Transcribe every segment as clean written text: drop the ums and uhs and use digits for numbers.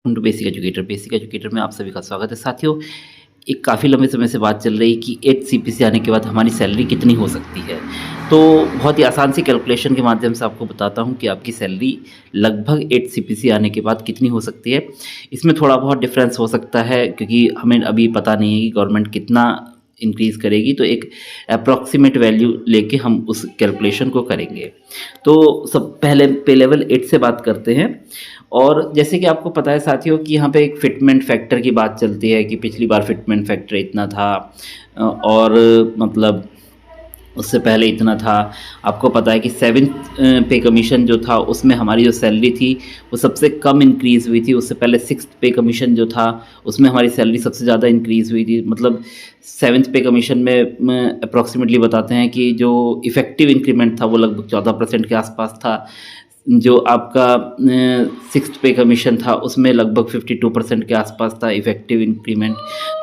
To basic educator में आप सभी का स्वागत है साथियों। एक काफ़ी लंबे समय से बात चल रही कि 8 सीपीसी आने के बाद हमारी सैलरी कितनी हो सकती है। तो बहुत ही आसान सी कैलकुलेशन के माध्यम से आपको बताता हूँ कि आपकी सैलरी लगभग 8 सीपीसी आने के बाद कितनी हो सकती है। इसमें थोड़ा बहुत डिफरेंस हो सकता है क्योंकि हमें अभी पता नहीं है कि गवर्नमेंट कितना इंक्रीज़ करेगी, तो एक अप्रॉक्सीमेट वैल्यू लेके हम उस कैलकुलेशन को करेंगे। तो सब पहले पे लेवल 8 से बात करते हैं। और जैसे कि आपको पता है साथियों कि यहाँ पे एक फिटमेंट फैक्टर की बात चलती है कि पिछली बार फिटमेंट फैक्टर इतना था और मतलब उससे पहले इतना था। आपको पता है कि 7th पे कमीशन जो था उसमें हमारी जो सैलरी थी वो सबसे कम इंक्रीज़ हुई थी। उससे पहले 6th पे कमीशन जो था उसमें हमारी सैलरी सबसे ज़्यादा इंक्रीज़ हुई थी। मतलब 7th पे कमीशन में अप्रॉक्सीमेटली बताते हैं कि जो इफ़ेक्टिव इंक्रीमेंट था वो लगभग 14% के आसपास था। जो आपका 6th पे कमीशन था उसमें लगभग 52% के आसपास था इफ़ेक्टिव इंक्रीमेंट।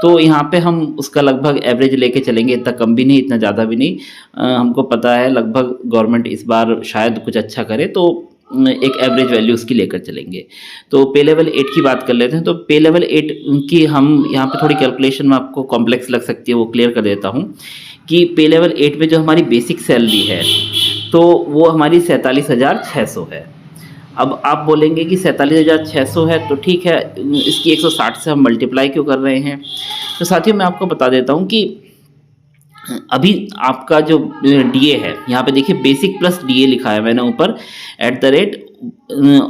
तो यहाँ पे हम उसका लगभग एवरेज लेके चलेंगे, इतना कम भी नहीं इतना ज़्यादा भी नहीं। हमको पता है लगभग गवर्नमेंट इस बार शायद कुछ अच्छा करे, तो एक एवरेज वैल्यू उसकी लेकर चलेंगे। तो पे लेवल 8 की बात कर लेते हैं। तो पे लेवल 8 की हम यहाँ पे थोड़ी कैलकुलेशन में आपको कॉम्प्लेक्स लग सकती है, वो क्लियर कर देता हूँ कि पे लेवल 8 पे जो हमारी बेसिक सैलरी है तो वो हमारी 47,600 है। अब आप बोलेंगे कि 47,600 है तो ठीक है, इसकी 160 से हम मल्टीप्लाई क्यों कर रहे हैं। तो साथियों मैं आपको बता देता हूँ कि अभी आपका जो डीए है, यहाँ पे देखिए बेसिक प्लस डीए लिखा है मैंने ऊपर एट द रेट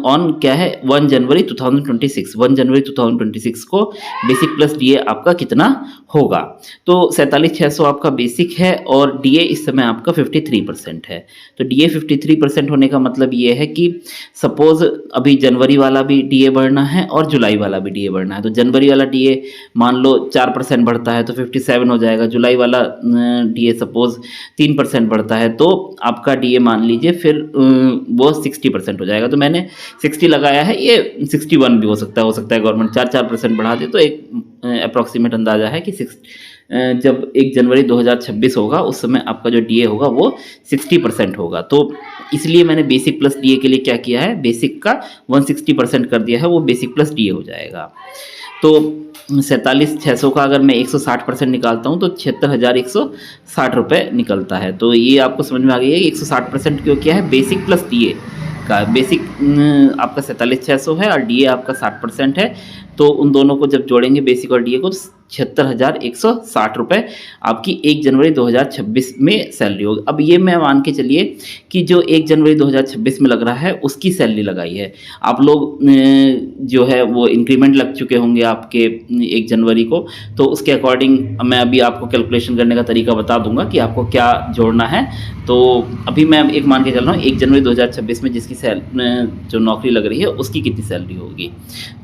ऑन क्या है 1 जनवरी 2026 को बेसिक प्लस डीए आपका कितना होगा। तो 47,600 आपका बेसिक है और डीए इस समय आपका 53% है। तो डीए 53% होने का मतलब ये है कि सपोज अभी जनवरी वाला भी डीए बढ़ना है और जुलाई वाला भी डीए बढ़ना है। तो जनवरी वाला डीए मान लो 4% बढ़ता है तो 57 हो जाएगा। जुलाई वाला डीए सपोज 3% बढ़ता है तो आपका डीए मान लीजिए फिर वो 60% हो जाएगा। तो मैंने 60 लगाया है, ये 61 भी हो सकता है गवर्नमेंट 4% बढ़ा दे। तो एक अप्रॉक्सीमेट अंदाज़ा है कि जब 1 जनवरी 2026 होगा उस समय आपका जो डीए होगा वो 60% होगा। तो इसलिए मैंने बेसिक प्लस डीए के लिए क्या किया है, बेसिक का 160% कर दिया है, वो बेसिक प्लस डीए हो जाएगा। तो 47,600 का अगर मैं 160% निकालता हूँ तो 76,160 रुपये निकलता है। तो ये आपको समझ में आ गई है कि 160% क्यों किया है, बेसिक प्लस डीए का। बेसिक आपका 47,600 है और डीए आपका 60% है। तो उन दोनों को जब जोड़ेंगे बेसिक और डीए को तो 76,160 रुपये आपकी 1 जनवरी 2026 में सैलरी होगी। अब ये मैं मान के चलिए कि जो 1 जनवरी 2026 में लग रहा है उसकी सैलरी लगाई है। आप लोग जो है वो इंक्रीमेंट लग चुके होंगे आपके 1 जनवरी को, तो उसके अकॉर्डिंग मैं अभी आपको कैलकुलेशन करने का तरीका बता दूंगा कि आपको क्या जोड़ना है। तो अभी मैं एक मान के चल रहा हूँ 1 जनवरी 2026 में जिसकी जो नौकरी लग रही है उसकी कितनी सैलरी होगी।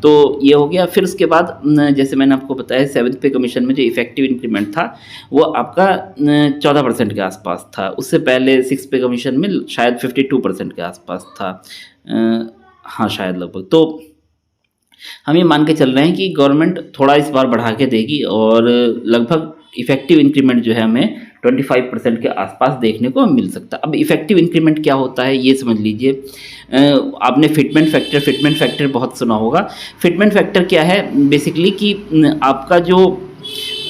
तो ये हो गया। फिर उसके बाद जैसे मैंने आपको बताया 7th पे कमीशन में जो इफेक्टिव इंक्रीमेंट था वो आपका 14% के आसपास था। उससे पहले 6th पे कमीशन में शायद 52% के आसपास था, हाँ शायद लगभग। तो हम ये मान के चल रहे हैं कि गवर्नमेंट थोड़ा इस बार बढ़ा के देगी और लगभग इफेक्टिव इंक्रीमेंट जो है हमें 25% के आसपास देखने को मिल सकता है। अब इफेक्टिव इंक्रीमेंट क्या होता है ये समझ लीजिए। आपने फिटमेंट फैक्टर बहुत सुना होगा। फिटमेंट फैक्टर क्या है बेसिकली कि आपका जो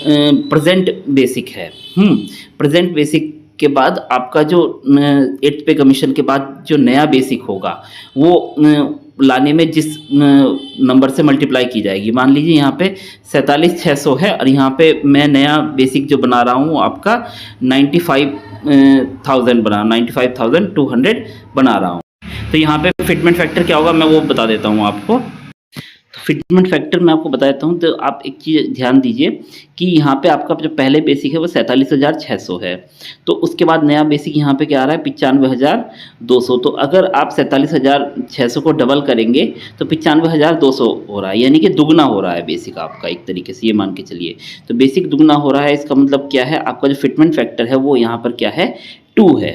प्रेजेंट बेसिक है, प्रेजेंट बेसिक के बाद आपका जो 8th पे कमीशन के बाद जो नया बेसिक होगा वो लाने में जिस नंबर से मल्टीप्लाई की जाएगी। मान लीजिए यहाँ पे 47,600 है और यहाँ पे मैं नया बेसिक जो बना रहा हूँ आपका 95,200 बना रहा हूँ। तो यहाँ पे फिटमेंट फैक्टर क्या होगा मैं वो बता देता हूँ आपको। फिटमेंट फैक्टर मैं आपको बता देता हूँ। तो आप एक चीज़ ध्यान दीजिए कि यहाँ पे आपका जो पहले बेसिक है वो 47,600 है। तो उसके बाद नया बेसिक यहाँ पे क्या आ रहा है 95,200। तो अगर आप 47,600 को डबल करेंगे तो 95,200 हो रहा है, यानी कि दुगना हो रहा है बेसिक आपका, एक तरीके से ये मान के चलिए। तो बेसिक दुगना हो रहा है, इसका मतलब क्या है आपका जो फिटमेंट फैक्टर है वो यहाँ पर क्या है 2 है।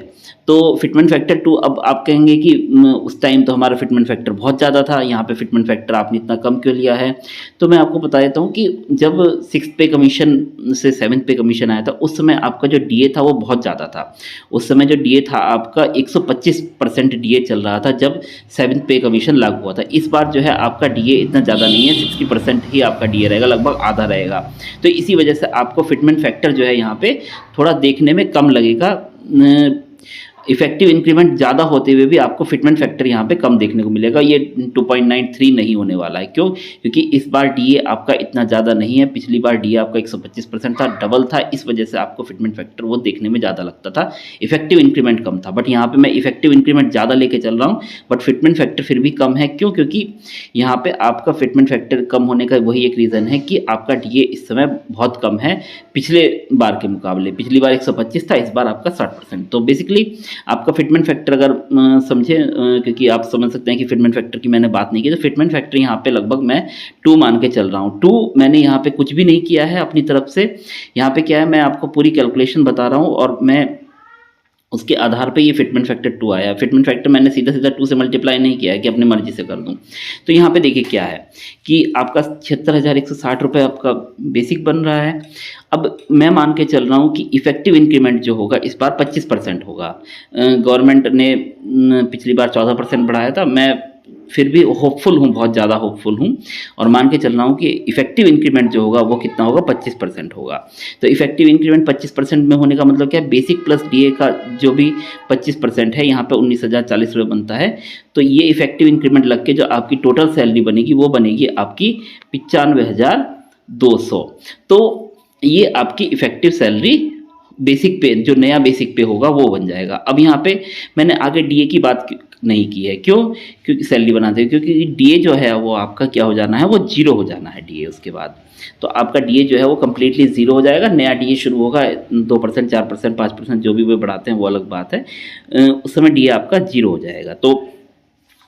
तो फिटमेंट फैक्टर 2, अब आप कहेंगे कि उस टाइम तो हमारा फिटमेंट फैक्टर बहुत ज़्यादा था, यहाँ पे फिटमेंट फैक्टर आपने इतना कम क्यों लिया है? तो मैं आपको बता देता हूँ कि जब 6th पे कमीशन से 7th पे कमीशन आया था, उस समय आपका जो डीए था वो बहुत ज़्यादा था। उस समय जो डीए था आपका 125% डीए चल रहा था जब 7th पे कमीशन लागू हुआ था। इस बार जो है आपका डीए इतना ज़्यादा नहीं है, 60% ही आपका डीए रहेगा, लगभग आधा रहेगा। तो इसी वजह से आपको फिटमेंट फैक्टर जो है यहाँ पे थोड़ा देखने में कम लगेगा। इफेक्टिव इंक्रीमेंट ज़्यादा होते हुए भी आपको फिटमेंट फैक्टर यहाँ पे कम देखने को मिलेगा। ये 2.93 नहीं होने वाला है। क्यों? क्योंकि इस बार डीए आपका इतना ज़्यादा नहीं है। पिछली बार डीए आपका 125% था, डबल था, इस वजह से आपको फिटमेंट फैक्टर वो देखने में ज़्यादा लगता था। इफेक्टिव इंक्रीमेंट कम था, बट यहाँ पे मैं इफेक्टिव इंक्रीमेंट ज़्यादा लेके चल रहा हूँ, बट फिटमेंट फैक्टर फिर भी कम है। क्यों? क्योंकि यहाँ पे आपका फिटमेंट फैक्टर कम होने का वही एक रीज़न है कि आपका डीए इस समय बहुत कम है पिछले बार के मुकाबले। पिछली बार 125 था, इस बार आपका 60%। तो बेसिकली आपका फिटमेंट फैक्टर अगर समझे, क्योंकि आप समझ सकते हैं कि फिटमेंट फैक्टर की मैंने बात नहीं की, तो फिटमेंट फैक्टर यहाँ पे लगभग मैं 2 मान के चल रहा हूँ। 2 मैंने यहाँ पे कुछ भी नहीं किया है अपनी तरफ से। यहाँ पे क्या है, मैं आपको पूरी कैलकुलेशन बता रहा हूँ और मैं उसके आधार पे ये फिटमेंट फैक्टर 2 आया। फिटमेंट फैक्टर मैंने सीधा सीधा 2 से मल्टीप्लाई नहीं किया है कि अपनी मर्जी से कर दूं। तो यहाँ पे देखिए क्या है कि आपका 76,160 रुपये आपका बेसिक बन रहा है। अब मैं मान के चल रहा हूँ कि इफेक्टिव इंक्रीमेंट जो होगा इस बार 25% होगा। गवर्नमेंट ने पिछली बार 14% बढ़ाया था। मैं फिर भी होपफुल हूँ, बहुत ज़्यादा होपफुल हूँ और मान के चल रहा हूँ कि इफेक्टिव इंक्रीमेंट जो होगा वो कितना होगा, 25% होगा। तो इफेक्टिव इंक्रीमेंट 25% में होने का मतलब क्या है, बेसिक प्लस डीए का जो भी 25% है, यहाँ पे 19,040 रुपये बनता है। तो ये इफेक्टिव इंक्रीमेंट लग के जो आपकी टोटल सैलरी बनेगी वो बनेगी आपकी 95,200। तो ये आपकी इफेक्टिव सैलरी बेसिक पे, जो नया बेसिक पे होगा वो बन जाएगा। अब यहाँ पे मैंने आगे डीए की बात नहीं की है। क्यों? क्योंकि सैलरी बनाते हैं, क्योंकि डीए जो है वो आपका क्या हो जाना है, वो जीरो हो जाना है डीए उसके बाद। तो आपका डीए जो है वो कम्प्लीटली जीरो हो जाएगा। नया डीए शुरू होगा, 2%, 4%, 5% जो भी वो बढ़ाते हैं वो अलग बात है। उस समय डीए आपका जीरो हो जाएगा। तो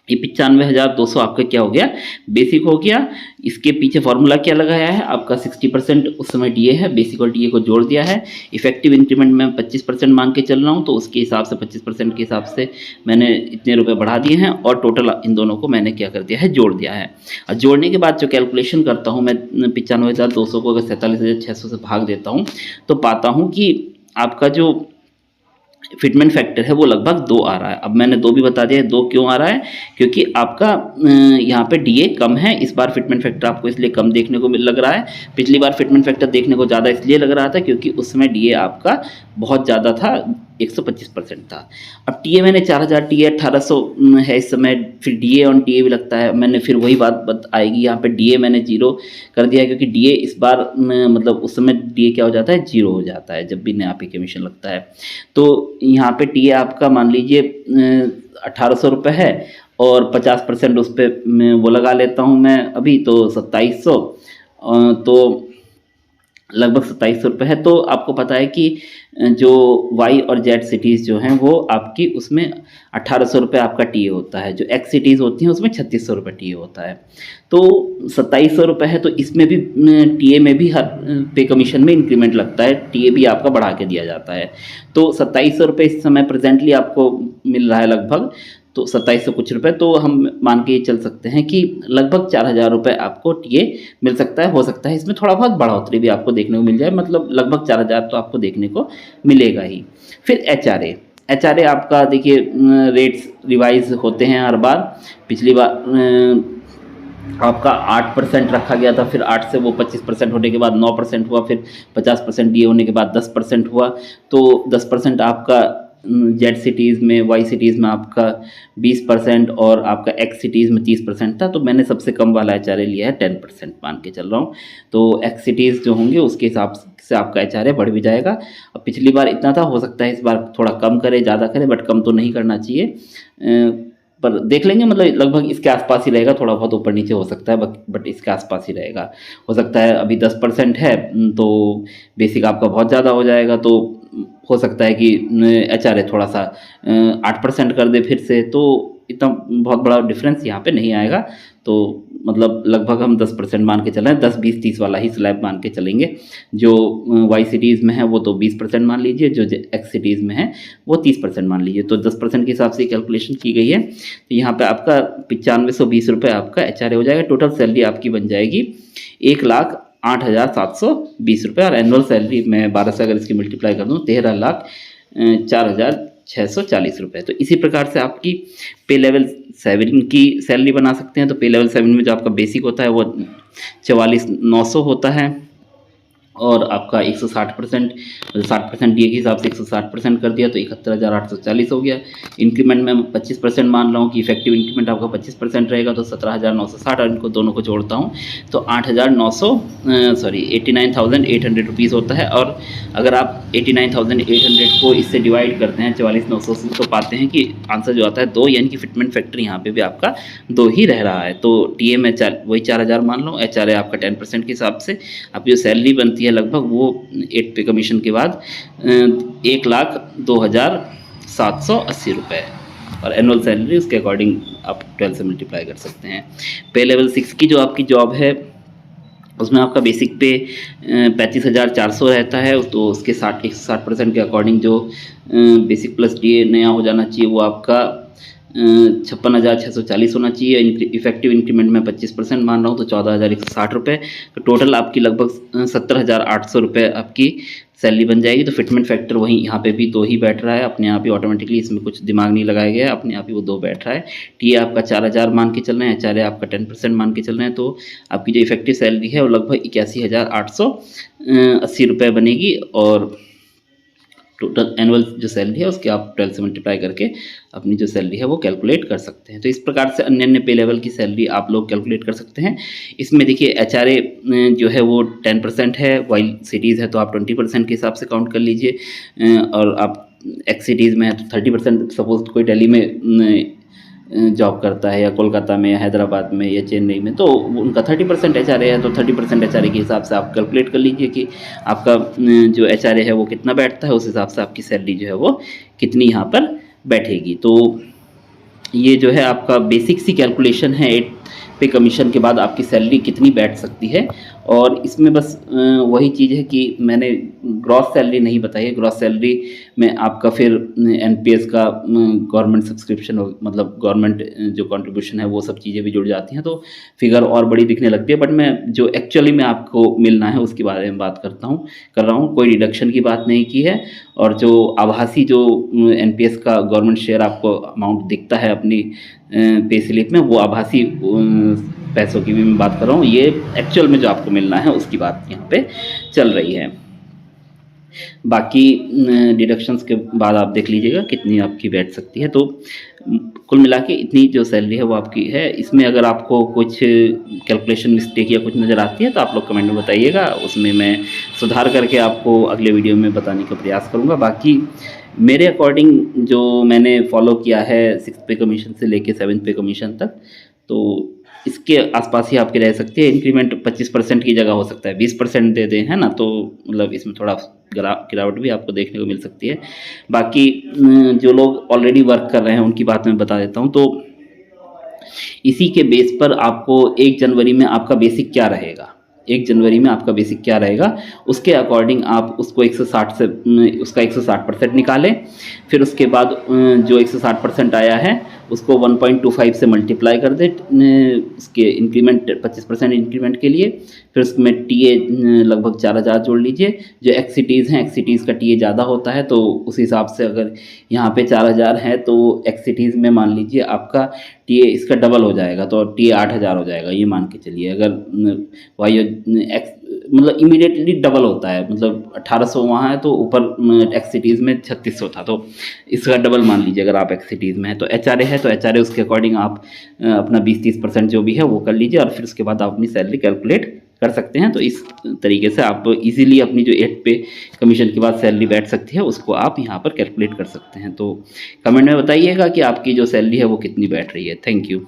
ये 95,200 आपका क्या हो गया, बेसिक हो गया। इसके पीछे फॉर्मूला क्या लगाया है, आपका 60% उस समय डीए है, बेसिक और डीए को जोड़ दिया है। इफेक्टिव इंक्रीमेंट में 25% मान के चल रहा हूँ, तो उसके हिसाब से 25% के हिसाब से मैंने इतने रुपए बढ़ा दिए हैं और टोटल इन दोनों को मैंने क्या कर दिया है, जोड़ दिया है। और जोड़ने के बाद जो कैलकुलेशन करता हूँ मैं, 95,200 को अगर 47,600 से भाग देता हूँ तो पाता हूँ कि आपका जो फिटमेंट फैक्टर है वो लगभग 2 आ रहा है। अब मैंने 2 भी बता दिया है। 2 क्यों आ रहा है? क्योंकि आपका यहाँ पे डीए कम है। इस बार फिटमेंट फैक्टर आपको इसलिए कम देखने को लग रहा है। पिछली बार फिटमेंट फैक्टर देखने को ज़्यादा इसलिए लग रहा था क्योंकि उस समय डीए आपका बहुत ज़्यादा था, 125% था। अब टीए मैंने 4,000, टीए 1,800 है इस समय, फिर डीए ऑन टीए भी लगता है। मैंने फिर वही बात आएगी, यहाँ पे डीए मैंने जीरो कर दिया है क्योंकि डीए इस बार मतलब उस समय डीए क्या हो जाता है, जीरो हो जाता है जब भी नया पे कमीशन लगता है। तो यहाँ पे टीए आपका मान लीजिए 1,800 रुपये है और 50% उस पर वो लगा लेता हूँ मैं अभी, तो 2,700, तो लगभग 2,700 रुपये है। तो आपको पता है कि जो वाई और जेड सिटीज़ जो हैं वो आपकी उसमें 1,800 रुपये आपका टीए होता है। जो एक्स सिटीज़ होती हैं उसमें 3,600 रुपये टीए होता है। तो 2,700 रुपये है, तो इसमें भी टीए में भी हर पे कमीशन में इंक्रीमेंट लगता है, टीए भी आपका बढ़ा के दिया जाता है। तो 2,700 रुपये इस समय प्रेजेंटली आपको मिल रहा है लगभग, तो 2,700 कुछ रुपए, तो हम मान के चल सकते हैं कि लगभग 4,000 रुपये आपको टीए मिल सकता है। हो सकता है इसमें थोड़ा बहुत बढ़ोतरी भी आपको देखने को मिल जाए, मतलब लगभग 4,000 तो आपको देखने को मिलेगा ही। फिर एचआरए आपका देखिए रेट्स रिवाइज होते हैं हर बार। पिछली बार आपका 8% रखा गया था, फिर 8 से वो 25% होने के बाद 9% हुआ, फिर 50% डीए होने के बाद 10% हुआ। तो 10% आपका जेड सिटीज़ में, वाई सिटीज़ में आपका 20% और आपका एक्स सिटीज़ में 30% था। तो मैंने सबसे कम वाला एचआरए लिया है, 10% मान के चल रहा हूँ। तो एक्स सिटीज़ जो होंगे उसके हिसाब से आपका एचआरए बढ़ भी जाएगा। अब पिछली बार इतना था, हो सकता है इस बार थोड़ा कम करे, ज़्यादा करे, बट कम तो नहीं करना चाहिए। पर देख लेंगे, मतलब लगभग इसके आसपास ही रहेगा, थोड़ा बहुत ऊपर नीचे हो सकता है, बट इसके आसपास ही रहेगा। हो सकता है अभी 10% है तो बेसिक आपका बहुत ज़्यादा हो जाएगा, तो हो सकता है कि एचआरए थोड़ा सा 8% कर दे फिर से, तो इतना बहुत बड़ा डिफरेंस यहाँ पे नहीं आएगा। तो तो मतलब लगभग हम 10% मान के चल रहे हैं, 10, 20, 30 वाला ही स्लैब मान के चलेंगे। जो वाई सिटीज़ में है वो तो 20% मान लीजिए, जो एक्स सिटीज़ में है वो 30% मान लीजिए। तो 10% के हिसाब से कैलकुलेशन की गई है। तो यहाँ पे आपका 9520 आपका HRA हो जाएगा। टोटल सैलरी आपकी बन जाएगी 1,08,720 और एनुअल सैलरी मैं 12 से अगर इसकी मल्टीप्लाई कर दूँ 13,04,640 तो इसी प्रकार से आपकी पे लेवल 7 की सैलरी बना सकते हैं। तो पे लेवल 7 में जो आपका बेसिक होता है वो 44,900 होता है और आपका 160% 60% डीए के हिसाब से 160% कर दिया तो 71,840 हो गया। इंक्रीमेंट में 25% मान रहा हूँ कि इफेक्टिव इंक्रीमेंट आपका 25% रहेगा तो 17,960 और इनको दोनों को जोड़ता हूँ तो 89,800 रुपीज़ होता है। और अगर आप 89,800 को इससे डिवाइड करते हैं 44,900 से तो पाते हैं कि आंसर जो आता है 2, यानी कि फिटमेंट फैक्टर यहाँ पे भी आपका 2 ही रह रहा है। तो टीए में वही 4,000 मान लो, HRA आपका 10% के हिसाब से आपकी जो सैलरी बनती है लगभग वो 8 पे कमीशन के बाद 1,02,780 रुपये और एनुअल सैलरी उसके अकॉर्डिंग आप 12 से मल्टीप्लाई कर सकते हैं। पे लेवल 6 की जो आपकी जॉब है उसमें आपका बेसिक पे 35,400 रहता है तो उसके 160% के अकॉर्डिंग जो बेसिक प्लस डीए नया हो जाना चाहिए वो आपका 56,640 होना चाहिए। इफेक्टिव इंक्रीमेंट में 25% मान रहा हूँ तो 14,160 रुपये। तो टोटल आपकी लगभग 70,800 रुपये आपकी सैलरी बन जाएगी। तो फिटमेंट फैक्टर वहीं यहाँ पे भी 2 ही बैठ रहा है अपने आप ही ऑटोमेटिकली, इसमें कुछ दिमाग नहीं लगाया गया है, अपने आप ही वो 2 बैठ रहा है। टीए आपका 4,000 मान के चल रहे हैं, HRA आपका 10% मान के चल रहे हैं तो आपकी जो इफेक्टिव सैलरी है वो लगभग 81,880 रुपये बनेगी। और टोटल एनुअल जो सैलरी है उसके आप 12 से मल्टीप्लाई करके अपनी जो सैलरी है वो कैलकुलेट कर सकते हैं। तो इस प्रकार से अन्य अन्य पे लेवल की सैलरी आप लोग कैलकुलेट कर सकते हैं। इसमें देखिए HRA जो है वो 10% है, वाइल सिटीज़ है तो आप 20% के हिसाब से काउंट कर लीजिए और आप एक्स सिटीज़ में है तो 30%। सपोज कोई दिल्ली में जॉब करता है या कोलकाता में या हैदराबाद में या चेन्नई में तो उनका 30% HRA है तो 30% HRA के हिसाब से आप कैलकुलेट कर लीजिए कि आपका जो HRA है वो कितना बैठता है, उस हिसाब से आपकी सैलरी जो है वो कितनी यहाँ पर बैठेगी। तो ये जो है आपका बेसिक सी कैलकुलेशन है 8 पे कमीशन के बाद आपकी सैलरी कितनी बैठ सकती है। और इसमें बस वही चीज़ है कि मैंने ग्रॉस सैलरी नहीं बताई है। ग्रॉस सैलरी में आपका फिर NPS का गवर्नमेंट सब्सक्रिप्शन मतलब गवर्नमेंट जो कंट्रीब्यूशन है वो सब चीज़ें भी जुड़ जाती हैं तो फिगर और बड़ी दिखने लगती है। बट मैं जो एक्चुअली में आपको मिलना है उसके बारे में बात कर रहा हूँ, कोई डिडक्शन की बात नहीं की है। और जो आभासी जो NPS का गवर्नमेंट शेयर आपको अमाउंट दिखता है अपनी पे स्लिप में वो आभासी पैसों की भी मैं बात कर रहा हूँ, ये एक्चुअल में जो आपको मिलना है उसकी बात यहाँ पे चल रही है। बाकी डिडक्शंस के बाद आप देख लीजिएगा कितनी आपकी बैठ सकती है। तो कुल मिला के इतनी जो सैलरी है वो आपकी है। इसमें अगर आपको कुछ कैलकुलेशन मिस्टेक या कुछ नज़र आती है तो आप लोग कमेंट में बताइएगा, उसमें मैं सुधार करके आपको अगले वीडियो में बताने का प्रयास करूँगा। बाकी मेरे अकॉर्डिंग जो मैंने फॉलो किया है 6 पे कमीशन से लेके 7 पे कमीशन तक, तो इसके आसपास ही आपके रह सकती है। इंक्रीमेंट 25% की जगह हो सकता है 20% दे दें, है ना, तो मतलब इसमें थोड़ा गिरावट भी आपको देखने को मिल सकती है। बाकी जो लोग ऑलरेडी वर्क कर रहे हैं उनकी बात मैं बता देता हूँ। तो इसी के बेस पर आपको 1 जनवरी में आपका बेसिक क्या रहेगा, 1 जनवरी में आपका बेसिक क्या रहेगा उसके अकॉर्डिंग आप उसको 160 से उसका 160% निकालें। फिर उसके बाद जो 160% आया है उसको 1.25 से मल्टीप्लाई कर दें उसके इंक्रीमेंट 25% इंक्रीमेंट के लिए। फिर उसमें टीए लगभग 4,000 जोड़ लीजिए। जो एक्स सिटीज़ हैं, एक्स सिटीज़ का टीए ज़्यादा होता है तो उस हिसाब से अगर यहाँ पे 4,000 है तो एक्स सिटीज़ में मान लीजिए आपका टीए इसका डबल हो जाएगा तो टीए 8,000 हो जाएगा, ये मान के चलिए। अगर वाई एक्स मतलब इमीडिएटली डबल होता है, मतलब 1,800 वहाँ है तो ऊपर एक्स सिटीज़ में 3,600 था तो इसका डबल मान लीजिए अगर आप एक्स सिटीज़ में है। तो HRA है तो HRA उसके अकॉर्डिंग आप अपना 20-30% जो भी है वो कर लीजिए और फिर उसके बाद आप अपनी सैलरी कैलकुलेट कर सकते हैं। तो इस तरीके से आप इजीली अपनी जो 8 पे कमीशन के बाद सैलरी बैठ सकती है उसको आप यहाँ पर कैलकुलेट कर सकते हैं। तो कमेंट में बताइएगा कि आपकी जो सैलरी है वो कितनी बैठ रही है। Thank you.